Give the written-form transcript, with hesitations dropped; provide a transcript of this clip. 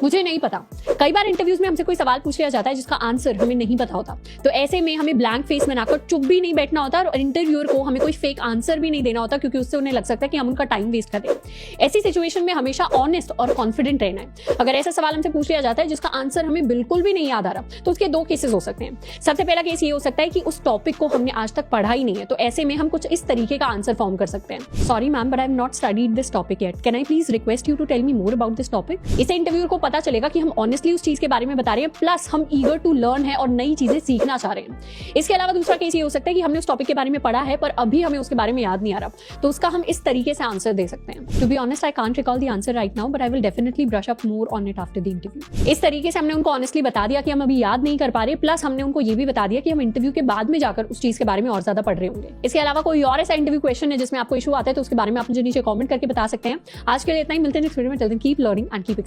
मुझे नहीं पता। कई बार इंटरव्यूज में हमसे कोई सवाल पूछ लिया जाता है जिसका आंसर हमें नहीं पता होता, तो ऐसे में हमें ब्लैंक फेस बनाकर चुप भी नहीं बैठना होता और इंटरव्यूअर को हमें कोई फेक आंसर भी नहीं देना होता, क्योंकि उससे उन्हें लग सकता है कि हम उनका टाइम वेस्ट कर रहे हैं। ऐसी सिचुएशन में हमेशा ऑनेस्ट और कॉन्फिडेंट रहना है। अगर ऐसा सवाल हमसे पूछ लिया जाता है जिसका आंसर हमें बिल्कुल भी नहीं याद आ रहा, तो उसके दो केसेस हो सकते हैं। सबसे पहला केस ये हो सकता है कि उस टॉपिक को हमने आज तक पढ़ा ही नहीं है, तो ऐसे में हम कुछ इस तरीके का आंसर फॉर्म कर सकते हैं। Sorry ma'am, but I have not studied this topic yet, can I please request you to tell me more about this topic. इससे इंटरव्यूअर को पता चलेगा कि हम ऑनेस्टली उस चीज के बारे में बता रहे हैं, प्लस हम ईगर टू लर्न है और नई चीजें सीखना चाह रहे हैं। इसके अलावा दूसरा केस ये हो सकता है कि हमने उस टॉपिक के बारे में पढ़ा है पर अभी हमें उसके बारे में याद नहीं आ रहा, तो उसका हम इस तरीके से आंसर दे सकते हैं। To be honest, I can't recall the answer right now, but I will definitely brush up more on it after the interview. इस तरीके से हमने उनको ऑनेस्टली बता दिया कि हम अभी याद नहीं कर पा रहे, प्लस हमने उनको ये भी बता दिया कि हम इंटरव्यू के बाद में जाकर उस चीज के बारे में और ज्यादा पढ़ रहे होंगे। इसके अलावा कोई और ऐसा इंटरव्यू क्वेश्चन है जिसमें आपको इशू आता है, तो उसके बारे में आप मुझे नीचे कमेंट करके बता सकते हैं। आज के लिए इतना ही, मिलते हैं नेक्स्ट वीडियो में। Till then keep learning and keep